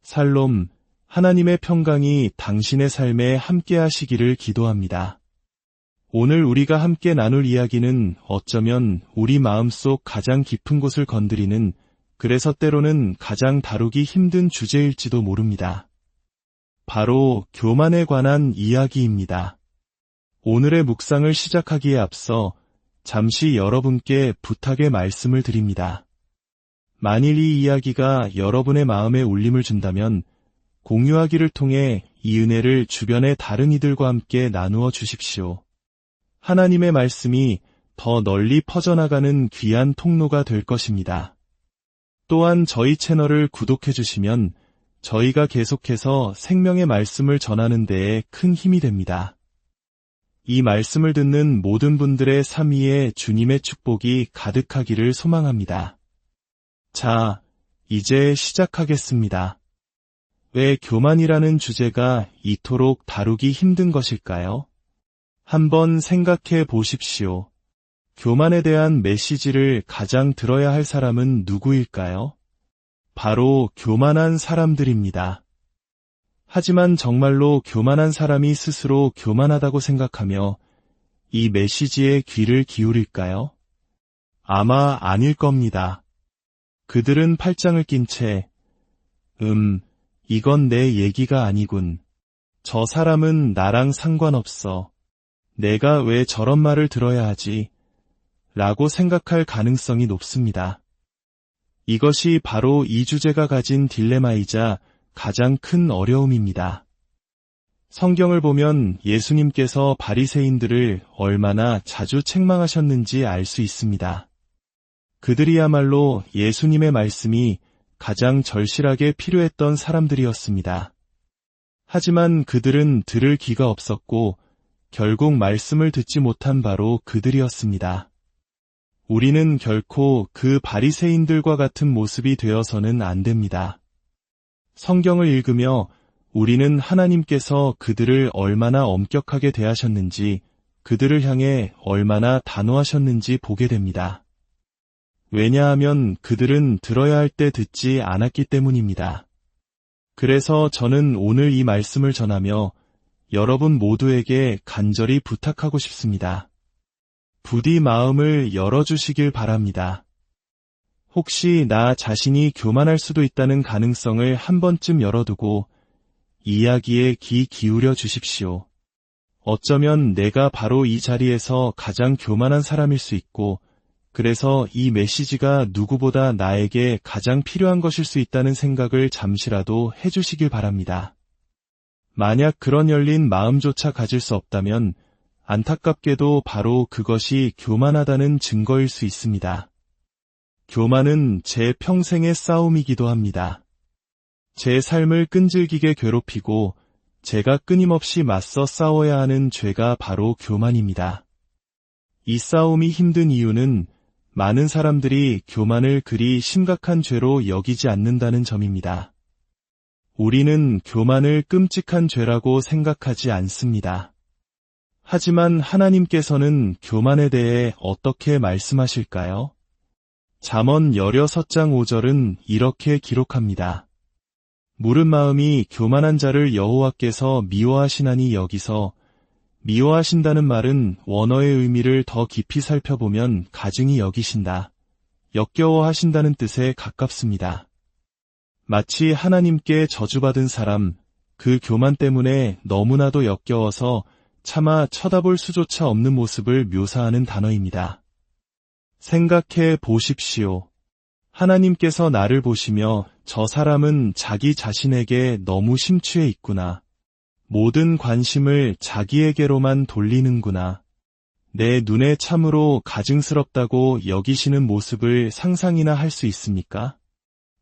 살롬, 하나님의 평강이 당신의 삶에 함께 하시기를 기도합니다. 오늘 우리가 함께 나눌 이야기는 어쩌면 우리 마음속 가장 깊은 곳을 건드리는, 그래서 때로는 가장 다루기 힘든 주제일지도 모릅니다. 바로 교만에 관한 이야기입니다. 오늘의 묵상을 시작하기에 앞서 잠시 여러분께 부탁의 말씀을 드립니다. 만일 이 이야기가 여러분의 마음에 울림을 준다면 공유하기를 통해 이 은혜를 주변의 다른 이들과 함께 나누어 주십시오. 하나님의 말씀이 더 널리 퍼져나가는 귀한 통로가 될 것입니다. 또한 저희 채널을 구독해 주시면 저희가 계속해서 생명의 말씀을 전하는 데에 큰 힘이 됩니다. 이 말씀을 듣는 모든 분들의 삶 위에 주님의 축복이 가득하기를 소망합니다. 자, 이제 시작하겠습니다. 왜 교만이라는 주제가 이토록 다루기 힘든 것일까요? 한번 생각해 보십시오. 교만에 대한 메시지를 가장 들어야 할 사람은 누구일까요? 바로 교만한 사람들입니다. 하지만 정말로 교만한 사람이 스스로 교만하다고 생각하며 이 메시지에 귀를 기울일까요? 아마 아닐 겁니다. 그들은 팔짱을 낀 채, 이건 내 얘기가 아니군. 저 사람은 나랑 상관없어. 내가 왜 저런 말을 들어야 하지? 라고 생각할 가능성이 높습니다. 이것이 바로 이 주제가 가진 딜레마이자 가장 큰 어려움입니다. 성경을 보면 예수님께서 바리새인들을 얼마나 자주 책망하셨는지 알 수 있습니다. 그들이야말로 예수님의 말씀이 가장 절실하게 필요했던 사람들이었습니다. 하지만 그들은 들을 귀가 없었고 결국 말씀을 듣지 못한 바로 그들이었습니다. 우리는 결코 그 바리새인들과 같은 모습이 되어서는 안 됩니다. 성경을 읽으며 우리는 하나님께서 그들을 얼마나 엄격하게 대하셨는지, 그들을 향해 얼마나 단호하셨는지 보게 됩니다. 왜냐하면 그들은 들어야 할 때 듣지 않았기 때문입니다. 그래서 저는 오늘 이 말씀을 전하며 여러분 모두에게 간절히 부탁하고 싶습니다. 부디 마음을 열어주시길 바랍니다. 혹시 나 자신이 교만할 수도 있다는 가능성을 한 번쯤 열어두고 이야기에 귀 기울여 주십시오. 어쩌면 내가 바로 이 자리에서 가장 교만한 사람일 수 있고, 그래서 이 메시지가 누구보다 나에게 가장 필요한 것일 수 있다는 생각을 잠시라도 해주시길 바랍니다. 만약 그런 열린 마음조차 가질 수 없다면 안타깝게도 바로 그것이 교만하다는 증거일 수 있습니다. 교만은 제 평생의 싸움이기도 합니다. 제 삶을 끈질기게 괴롭히고 제가 끊임없이 맞서 싸워야 하는 죄가 바로 교만입니다. 이 싸움이 힘든 이유는 많은 사람들이 교만을 그리 심각한 죄로 여기지 않는다는 점입니다. 우리는 교만을 끔찍한 죄라고 생각하지 않습니다. 하지만 하나님께서는 교만에 대해 어떻게 말씀하실까요? 잠언 16장 5절은 이렇게 기록합니다. 무른 마음이 교만한 자를 여호와께서 미워하시나니, 여기서 미워하신다는 말은 원어의 의미를 더 깊이 살펴보면 가증히 여기신다, 역겨워하신다는 뜻에 가깝습니다. 마치 하나님께 저주받은 사람, 그 교만 때문에 너무나도 역겨워서 차마 쳐다볼 수조차 없는 모습을 묘사하는 단어입니다. 생각해 보십시오. 하나님께서 나를 보시며 저 사람은 자기 자신에게 너무 심취해 있구나. 모든 관심을 자기에게로만 돌리는구나. 내 눈에 참으로 가증스럽다고 여기시는 모습을 상상이나 할 수 있습니까?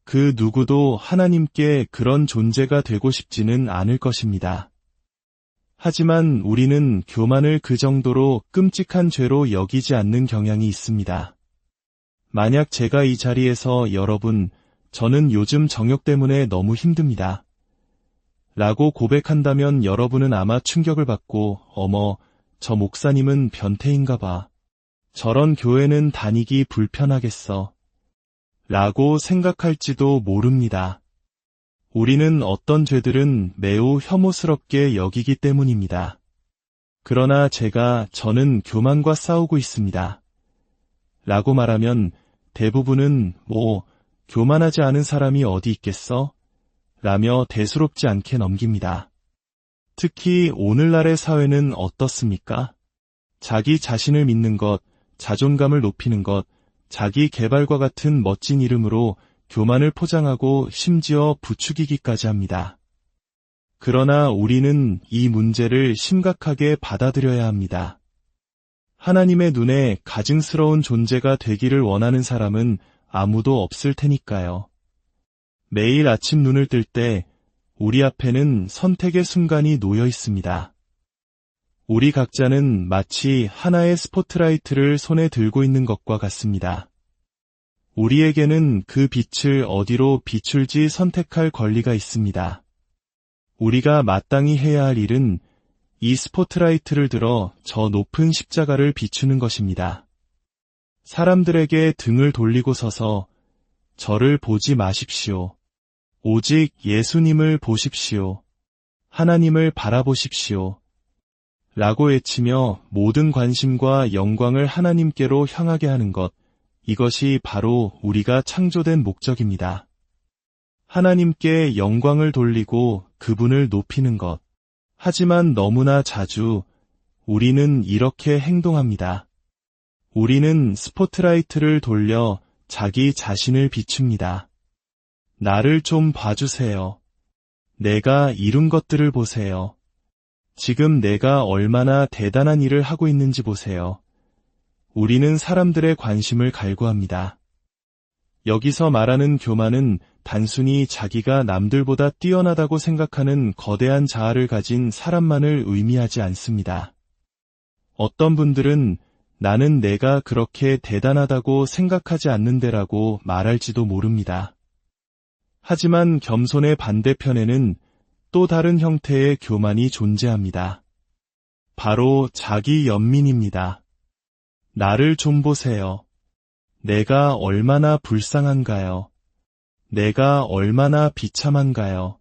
그 누구도 하나님께 그런 존재가 되고 싶지는 않을 것입니다. 하지만 우리는 교만을 그 정도로 끔찍한 죄로 여기지 않는 경향이 있습니다. 만약 제가 이 자리에서 여러분, 저는 요즘 정욕 때문에 너무 힘듭니다. 라고 고백한다면 여러분은 아마 충격을 받고, 어머, 저 목사님은 변태인가 봐. 저런 교회는 다니기 불편하겠어. 라고 생각할지도 모릅니다. 우리는 어떤 죄들은 매우 혐오스럽게 여기기 때문입니다. 그러나 저는 교만과 싸우고 있습니다. 라고 말하면 대부분은 교만하지 않은 사람이 어디 있겠어? 라며 대수롭지 않게 넘깁니다. 특히 오늘날의 사회는 어떻습니까? 자기 자신을 믿는 것, 자존감을 높이는 것, 자기 개발과 같은 멋진 이름으로 교만을 포장하고 심지어 부추기기까지 합니다. 그러나 우리는 이 문제를 심각하게 받아들여야 합니다. 하나님의 눈에 가증스러운 존재가 되기를 원하는 사람은 아무도 없을 테니까요. 매일 아침 눈을 뜰 때 우리 앞에는 선택의 순간이 놓여 있습니다. 우리 각자는 마치 하나의 스포트라이트를 손에 들고 있는 것과 같습니다. 우리에게는 그 빛을 어디로 비출지 선택할 권리가 있습니다. 우리가 마땅히 해야 할 일은 이 스포트라이트를 들어 저 높은 십자가를 비추는 것입니다. 사람들에게 등을 돌리고 서서 저를 보지 마십시오. 오직 예수님을 보십시오. 하나님을 바라보십시오. 라고 외치며 모든 관심과 영광을 하나님께로 향하게 하는 것, 이것이 바로 우리가 창조된 목적입니다. 하나님께 영광을 돌리고 그분을 높이는 것. 하지만 너무나 자주 우리는 이렇게 행동합니다. 우리는 스포트라이트를 돌려 자기 자신을 비춥니다. 나를 좀 봐주세요. 내가 이룬 것들을 보세요. 지금 내가 얼마나 대단한 일을 하고 있는지 보세요. 우리는 사람들의 관심을 갈구합니다. 여기서 말하는 교만은 단순히 자기가 남들보다 뛰어나다고 생각하는 거대한 자아를 가진 사람만을 의미하지 않습니다. 어떤 분들은 나는 내가 그렇게 대단하다고 생각하지 않는데라고 말할지도 모릅니다. 하지만 겸손의 반대편에는 또 다른 형태의 교만이 존재합니다. 바로 자기 연민입니다. 나를 좀 보세요. 내가 얼마나 불쌍한가요? 내가 얼마나 비참한가요?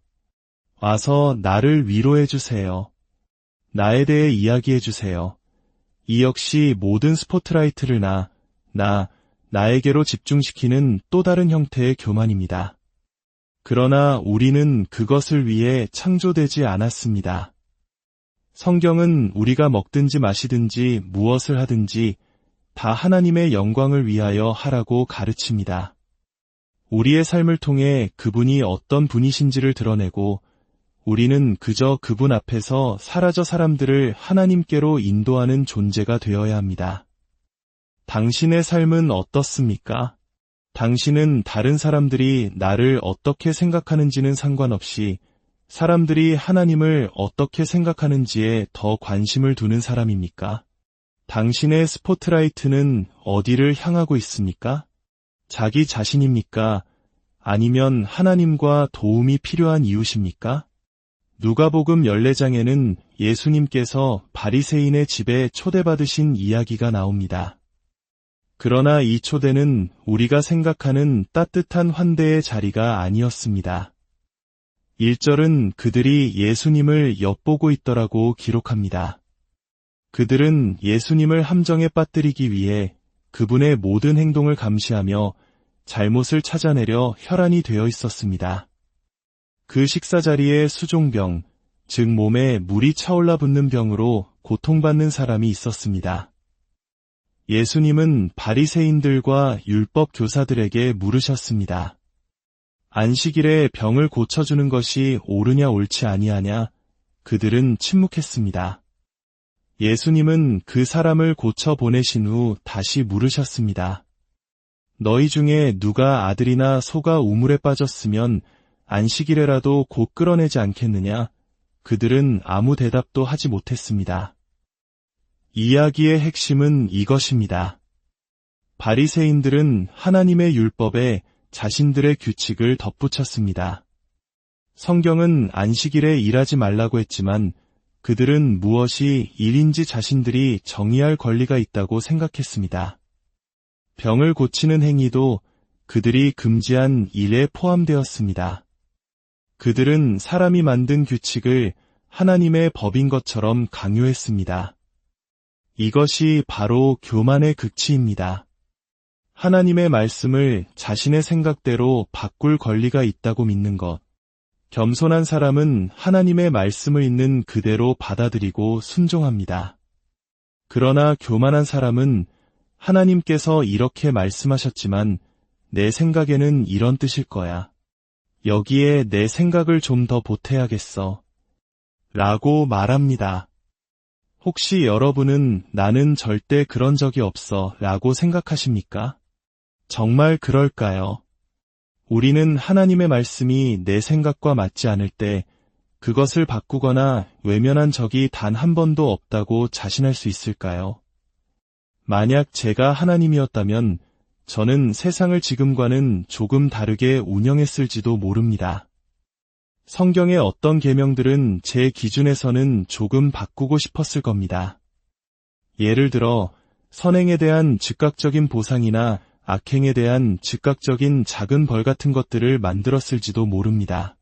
와서 나를 위로해 주세요. 나에 대해 이야기해 주세요. 이 역시 모든 스포트라이트를 나에게로 집중시키는 또 다른 형태의 교만입니다. 그러나 우리는 그것을 위해 창조되지 않았습니다. 성경은 우리가 먹든지 마시든지 무엇을 하든지 다 하나님의 영광을 위하여 하라고 가르칩니다. 우리의 삶을 통해 그분이 어떤 분이신지를 드러내고 우리는 그저 그분 앞에서 사라져 사람들을 하나님께로 인도하는 존재가 되어야 합니다. 당신의 삶은 어떻습니까? 당신은 다른 사람들이 나를 어떻게 생각하는지는 상관없이 사람들이 하나님을 어떻게 생각하는지에 더 관심을 두는 사람입니까? 당신의 스포트라이트는 어디를 향하고 있습니까? 자기 자신입니까? 아니면 하나님과 도움이 필요한 이웃입니까? 누가복음 14장에는 예수님께서 바리새인의 집에 초대받으신 이야기가 나옵니다. 그러나 이 초대는 우리가 생각하는 따뜻한 환대의 자리가 아니었습니다. 1절은 그들이 예수님을 엿보고 있더라고 기록합니다. 그들은 예수님을 함정에 빠뜨리기 위해 그분의 모든 행동을 감시하며 잘못을 찾아내려 혈안이 되어 있었습니다. 그 식사 자리에 수종병, 즉 몸에 물이 차올라 붙는 병으로 고통받는 사람이 있었습니다. 예수님은 바리새인들과 율법 교사들에게 물으셨습니다. 안식일에 병을 고쳐주는 것이 옳으냐 옳지 아니하냐? 그들은 침묵했습니다. 예수님은 그 사람을 고쳐 보내신 후 다시 물으셨습니다. 너희 중에 누가 아들이나 소가 우물에 빠졌으면 안식일에라도 곧 끌어내지 않겠느냐? 그들은 아무 대답도 하지 못했습니다. 이야기의 핵심은 이것입니다. 바리새인들은 하나님의 율법에 자신들의 규칙을 덧붙였습니다. 성경은 안식일에 일하지 말라고 했지만 그들은 무엇이 일인지 자신들이 정의할 권리가 있다고 생각했습니다. 병을 고치는 행위도 그들이 금지한 일에 포함되었습니다. 그들은 사람이 만든 규칙을 하나님의 법인 것처럼 강요했습니다. 이것이 바로 교만의 극치입니다. 하나님의 말씀을 자신의 생각대로 바꿀 권리가 있다고 믿는 것. 겸손한 사람은 하나님의 말씀을 있는 그대로 받아들이고 순종합니다. 그러나 교만한 사람은 하나님께서 이렇게 말씀하셨지만 내 생각에는 이런 뜻일 거야. 여기에 내 생각을 좀 더 보태야겠어. 라고 말합니다. 혹시 여러분은 나는 절대 그런 적이 없어 라고 생각하십니까? 정말 그럴까요? 우리는 하나님의 말씀이 내 생각과 맞지 않을 때 그것을 바꾸거나 외면한 적이 단 한 번도 없다고 자신할 수 있을까요? 만약 제가 하나님이었다면 저는 세상을 지금과는 조금 다르게 운영했을지도 모릅니다. 성경의 어떤 계명들은 제 기준에서는 조금 바꾸고 싶었을 겁니다. 예를 들어 선행에 대한 즉각적인 보상이나 악행에 대한 즉각적인 작은 벌 같은 것들을 만들었을지도 모릅니다.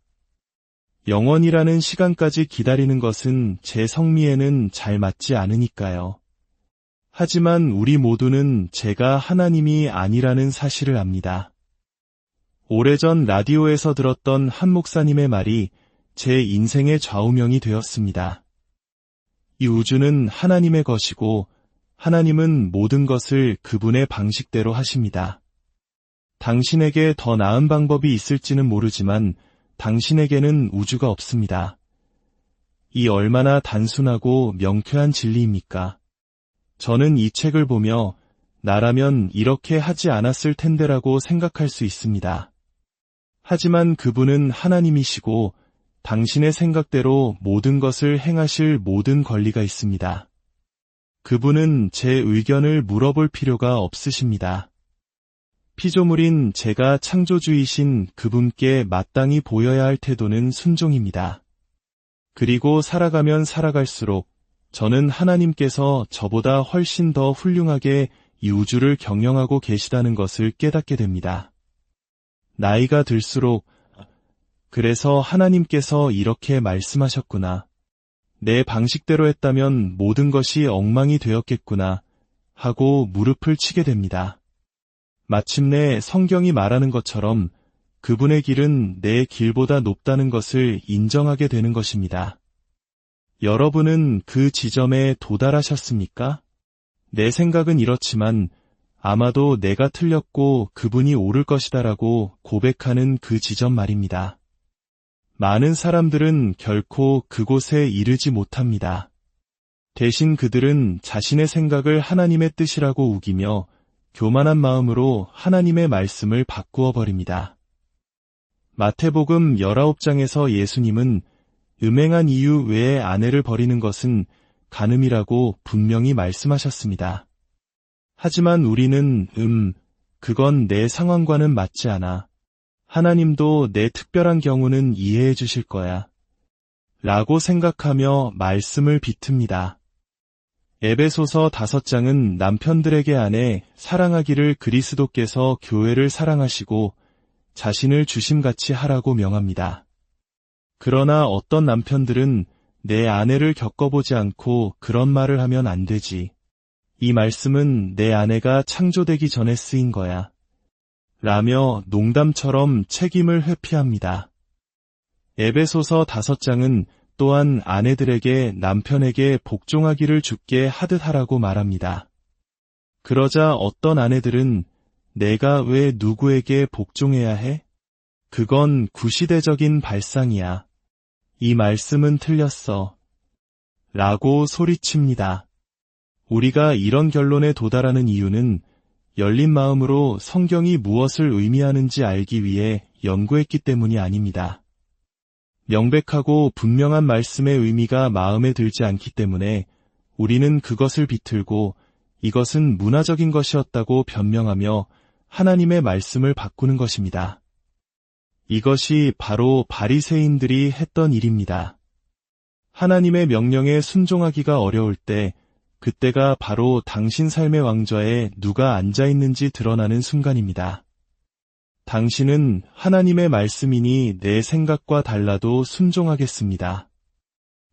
영원이라는 시간까지 기다리는 것은 제 성미에는 잘 맞지 않으니까요. 하지만 우리 모두는 제가 하나님이 아니라는 사실을 압니다. 오래전 라디오에서 들었던 한 목사님의 말이 제 인생의 좌우명이 되었습니다. 이 우주는 하나님의 것이고 하나님은 모든 것을 그분의 방식대로 하십니다. 당신에게 더 나은 방법이 있을지는 모르지만 당신에게는 우주가 없습니다. 이 얼마나 단순하고 명쾌한 진리입니까? 저는 이 책을 보며 나라면 이렇게 하지 않았을 텐데라고 생각할 수 있습니다. 하지만 그분은 하나님이시고 당신의 생각대로 모든 것을 행하실 모든 권리가 있습니다. 그분은 제 의견을 물어볼 필요가 없으십니다. 피조물인 제가 창조주이신 그분께 마땅히 보여야 할 태도는 순종입니다. 그리고 살아가면 살아갈수록 저는 하나님께서 저보다 훨씬 더 훌륭하게 이 우주를 경영하고 계시다는 것을 깨닫게 됩니다. 나이가 들수록 그래서 하나님께서 이렇게 말씀하셨구나. 내 방식대로 했다면 모든 것이 엉망이 되었겠구나 하고 무릎을 치게 됩니다. 마침내 성경이 말하는 것처럼 그분의 길은 내 길보다 높다는 것을 인정하게 되는 것입니다. 여러분은 그 지점에 도달하셨습니까? 내 생각은 이렇지만 아마도 내가 틀렸고 그분이 옳을 것이다라고 고백하는 그 지점 말입니다. 많은 사람들은 결코 그곳에 이르지 못합니다. 대신 그들은 자신의 생각을 하나님의 뜻이라고 우기며 교만한 마음으로 하나님의 말씀을 바꾸어 버립니다. 마태복음 19장에서 예수님은 음행한 이유 외에 아내를 버리는 것은 간음이라고 분명히 말씀하셨습니다. 하지만 우리는 그건 내 상황과는 맞지 않아. 하나님도 내 특별한 경우는 이해해 주실 거야. 라고 생각하며 말씀을 비틉니다. 에베소서 5장은 남편들에게 아내 사랑하기를 그리스도께서 교회를 사랑하시고 자신을 주심같이 하라고 명합니다. 그러나 어떤 남편들은 내 아내를 겪어보지 않고 그런 말을 하면 안 되지. 이 말씀은 내 아내가 창조되기 전에 쓰인 거야. 라며 농담처럼 책임을 회피합니다. 에베소서 5장은 또한 아내들에게 남편에게 복종하기를 주께 하듯 하라고 말합니다. 그러자 어떤 아내들은 내가 왜 누구에게 복종해야 해? 그건 구시대적인 발상이야. 이 말씀은 틀렸어. 라고 소리칩니다. 우리가 이런 결론에 도달하는 이유는 열린 마음으로 성경이 무엇을 의미하는지 알기 위해 연구했기 때문이 아닙니다. 명백하고 분명한 말씀의 의미가 마음에 들지 않기 때문에 우리는 그것을 비틀고 이것은 문화적인 것이었다고 변명하며 하나님의 말씀을 바꾸는 것입니다. 이것이 바로 바리새인들이 했던 일입니다. 하나님의 명령에 순종하기가 어려울 때 그때가 바로 당신 삶의 왕좌에 누가 앉아있는지 드러나는 순간입니다. 당신은 하나님의 말씀이니 내 생각과 달라도 순종하겠습니다.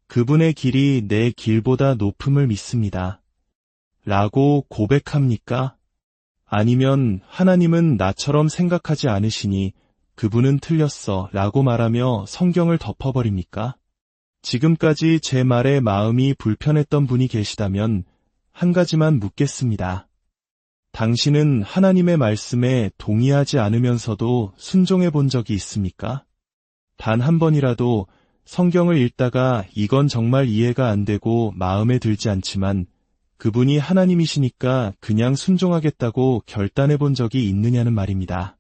그분의 길이 내 길보다 높음을 믿습니다. 라고 고백합니까? 아니면 하나님은 나처럼 생각하지 않으시니 그분은 틀렸어 라고 말하며 성경을 덮어버립니까? 지금까지 제 말에 마음이 불편했던 분이 계시다면 한 가지만 묻겠습니다. 당신은 하나님의 말씀에 동의하지 않으면서도 순종해 본 적이 있습니까? 단 한 번이라도 성경을 읽다가 이건 정말 이해가 안 되고 마음에 들지 않지만 그분이 하나님이시니까 그냥 순종하겠다고 결단해 본 적이 있느냐는 말입니다.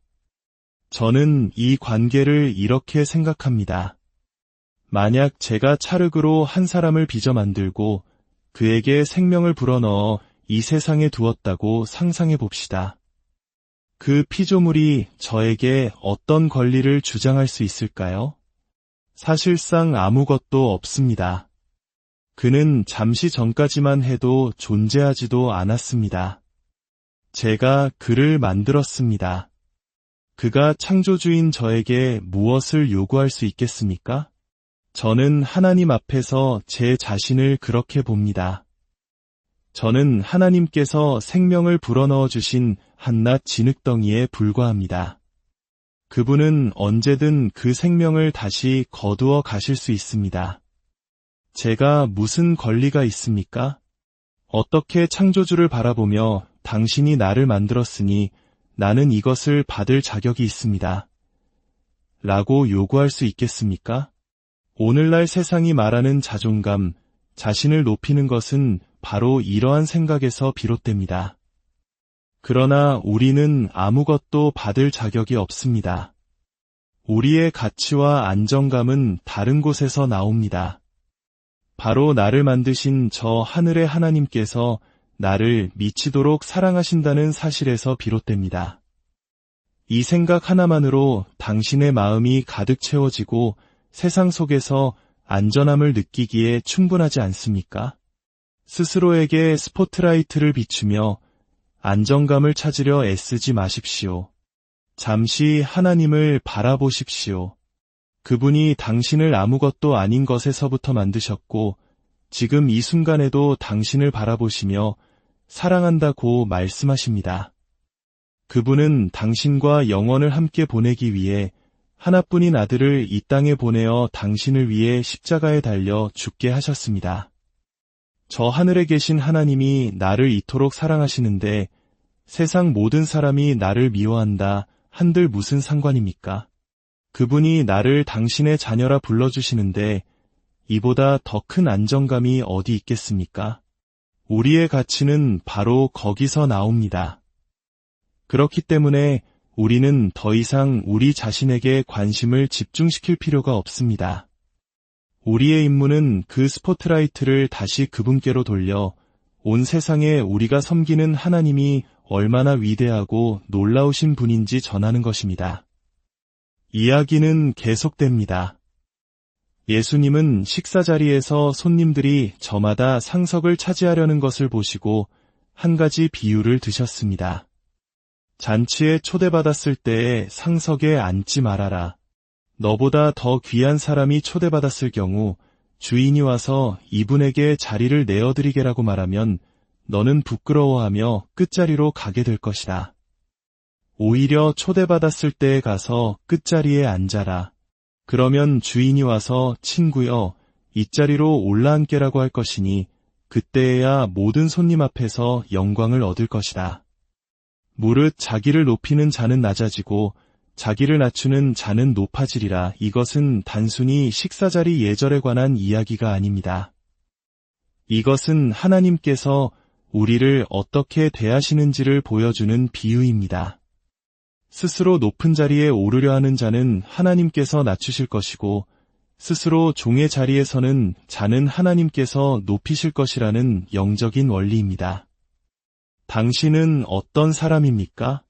저는 이 관계를 이렇게 생각합니다. 만약 제가 찰흙으로 한 사람을 빚어 만들고 그에게 생명을 불어넣어 이 세상에 두었다고 상상해 봅시다. 그 피조물이 저에게 어떤 권리를 주장할 수 있을까요? 사실상 아무것도 없습니다. 그는 잠시 전까지만 해도 존재하지도 않았습니다. 제가 그를 만들었습니다. 그가 창조주인 저에게 무엇을 요구할 수 있겠습니까? 저는 하나님 앞에서 제 자신을 그렇게 봅니다. 저는 하나님께서 생명을 불어넣어 주신 한낱 진흙덩이에 불과합니다. 그분은 언제든 그 생명을 다시 거두어 가실 수 있습니다. 제가 무슨 권리가 있습니까? 어떻게 창조주를 바라보며 당신이 나를 만들었으니 나는 이것을 받을 자격이 있습니다. 라고 요구할 수 있겠습니까? 오늘날 세상이 말하는 자존감, 자신을 높이는 것은 바로 이러한 생각에서 비롯됩니다. 그러나 우리는 아무것도 받을 자격이 없습니다. 우리의 가치와 안정감은 다른 곳에서 나옵니다. 바로 나를 만드신 저 하늘의 하나님께서 나를 미치도록 사랑하신다는 사실에서 비롯됩니다. 이 생각 하나만으로 당신의 마음이 가득 채워지고 세상 속에서 안전함을 느끼기에 충분하지 않습니까? 스스로에게 스포트라이트를 비추며 안정감을 찾으려 애쓰지 마십시오. 잠시 하나님을 바라보십시오. 그분이 당신을 아무것도 아닌 것에서부터 만드셨고 지금 이 순간에도 당신을 바라보시며 사랑한다고 말씀하십니다. 그분은 당신과 영원을 함께 보내기 위해 하나뿐인 아들을 이 땅에 보내어 당신을 위해 십자가에 달려 죽게 하셨습니다. 저 하늘에 계신 하나님이 나를 이토록 사랑하시는데 세상 모든 사람이 나를 미워한다 한들 무슨 상관입니까? 그분이 나를 당신의 자녀라 불러주시는데 이보다 더 큰 안정감이 어디 있겠습니까? 우리의 가치는 바로 거기서 나옵니다. 그렇기 때문에 우리는 더 이상 우리 자신에게 관심을 집중시킬 필요가 없습니다. 우리의 임무는 그 스포트라이트를 다시 그분께로 돌려 온 세상에 우리가 섬기는 하나님이 얼마나 위대하고 놀라우신 분인지 전하는 것입니다. 이야기는 계속됩니다. 예수님은 식사 자리에서 손님들이 저마다 상석을 차지하려는 것을 보시고 한 가지 비유를 드셨습니다. 잔치에 초대받았을 때에 상석에 앉지 말아라. 너보다 더 귀한 사람이 초대받았을 경우 주인이 와서 이분에게 자리를 내어드리게라고 말하면 너는 부끄러워하며 끝자리로 가게 될 것이다. 오히려 초대받았을 때에 가서 끝자리에 앉아라. 그러면 주인이 와서 친구여, 이 자리로 올라앉게라고 할 것이니 그때에야 모든 손님 앞에서 영광을 얻을 것이다. 무릇 자기를 높이는 자는 낮아지고 자기를 낮추는 자는 높아지리라. 이것은 단순히 식사자리 예절에 관한 이야기가 아닙니다. 이것은 하나님께서 우리를 어떻게 대하시는지를 보여주는 비유입니다. 스스로 높은 자리에 오르려 하는 자는 하나님께서 낮추실 것이고 스스로 종의 자리에 서는 자는 하나님께서 높이실 것이라는 영적인 원리입니다. 당신은 어떤 사람입니까?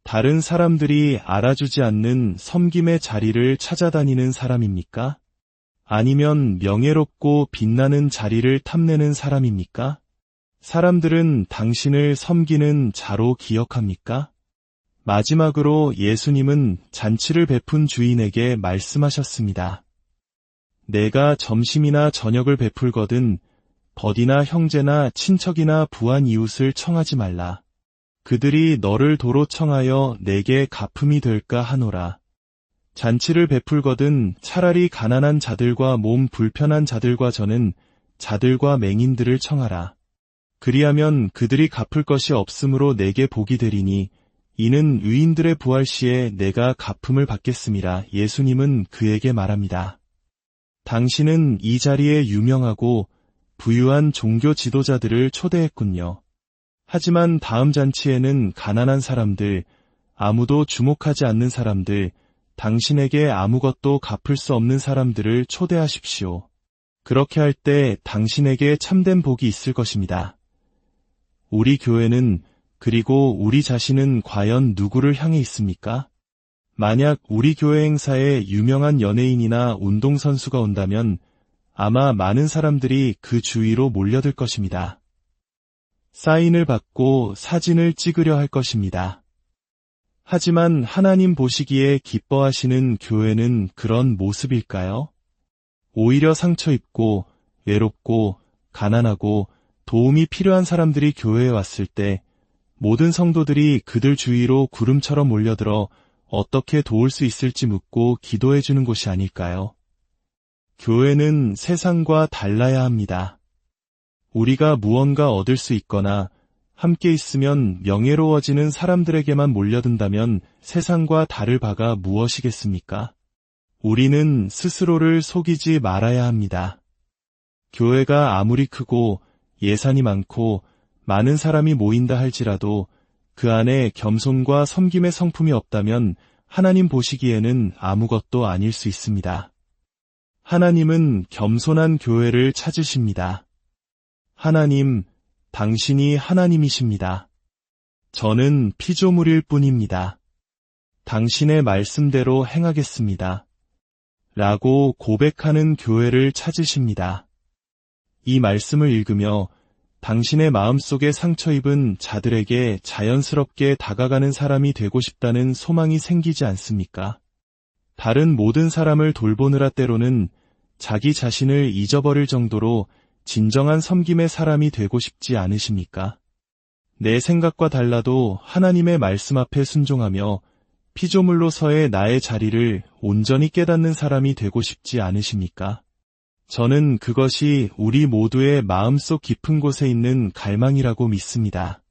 다른 사람들이 알아주지 않는 섬김의 자리를 찾아다니는 사람입니까? 아니면 명예롭고 빛나는 자리를 탐내는 사람입니까? 사람들은 당신을 섬기는 자로 기억합니까? 마지막으로 예수님은 잔치를 베푼 주인에게 말씀하셨습니다. 내가 점심이나 저녁을 베풀거든 벗이나 형제나 친척이나 부한 이웃을 청하지 말라. 그들이 너를 도로 청하여 내게 갚음이 될까 하노라. 잔치를 베풀거든 차라리 가난한 자들과 몸 불편한 자들과 저는 자들과 맹인들을 청하라. 그리하면 그들이 갚을 것이 없으므로 내게 복이 되리니 이는 의인들의 부활 시에 내가 갚음을 받겠음이라. 예수님은 그에게 말합니다. 당신은 이 자리에 유명하고 부유한 종교 지도자들을 초대했군요. 하지만 다음 잔치에는 가난한 사람들, 아무도 주목하지 않는 사람들, 당신에게 아무것도 갚을 수 없는 사람들을 초대하십시오. 그렇게 할 때 당신에게 참된 복이 있을 것입니다. 우리 교회는 그리고 우리 자신은 과연 누구를 향해 있습니까? 만약 우리 교회 행사에 유명한 연예인이나 운동선수가 온다면 아마 많은 사람들이 그 주위로 몰려들 것입니다. 사인을 받고 사진을 찍으려 할 것입니다. 하지만 하나님 보시기에 기뻐하시는 교회는 그런 모습일까요? 오히려 상처 입고 외롭고 가난하고 도움이 필요한 사람들이 교회에 왔을 때 모든 성도들이 그들 주위로 구름처럼 몰려들어 어떻게 도울 수 있을지 묻고 기도해 주는 곳이 아닐까요? 교회는 세상과 달라야 합니다. 우리가 무언가 얻을 수 있거나 함께 있으면 명예로워지는 사람들에게만 몰려든다면 세상과 다를 바가 무엇이겠습니까? 우리는 스스로를 속이지 말아야 합니다. 교회가 아무리 크고 예산이 많고 많은 사람이 모인다 할지라도 그 안에 겸손과 섬김의 성품이 없다면 하나님 보시기에는 아무것도 아닐 수 있습니다. 하나님은 겸손한 교회를 찾으십니다. 하나님, 당신이 하나님이십니다. 저는 피조물일 뿐입니다. 당신의 말씀대로 행하겠습니다. 라고 고백하는 교회를 찾으십니다. 이 말씀을 읽으며 당신의 마음속에 상처 입은 자들에게 자연스럽게 다가가는 사람이 되고 싶다는 소망이 생기지 않습니까? 다른 모든 사람을 돌보느라 때로는 자기 자신을 잊어버릴 정도로 진정한 섬김의 사람이 되고 싶지 않으십니까? 내 생각과 달라도 하나님의 말씀 앞에 순종하며 피조물로서의 나의 자리를 온전히 깨닫는 사람이 되고 싶지 않으십니까? 저는 그것이 우리 모두의 마음속 깊은 곳에 있는 갈망이라고 믿습니다.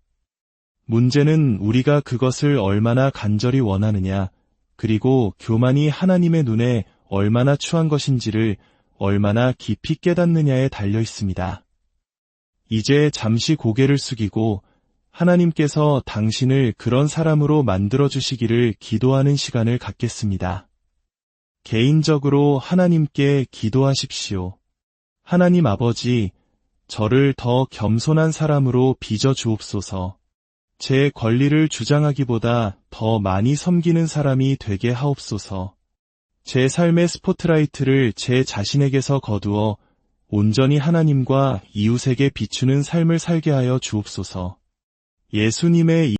문제는 우리가 그것을 얼마나 간절히 원하느냐, 그리고 교만이 하나님의 눈에 얼마나 추한 것인지를 얼마나 깊이 깨닫느냐에 달려 있습니다. 이제 잠시 고개를 숙이고 하나님께서 당신을 그런 사람으로 만들어주시기를 기도하는 시간을 갖겠습니다. 개인적으로 하나님께 기도하십시오. 하나님 아버지, 저를 더 겸손한 사람으로 빚어 주옵소서. 제 권리를 주장하기보다 더 많이 섬기는 사람이 되게 하옵소서. 제 삶의 스포트라이트를 제 자신에게서 거두어 온전히 하나님과 이웃에게 비추는 삶을 살게 하여 주옵소서. 예수님의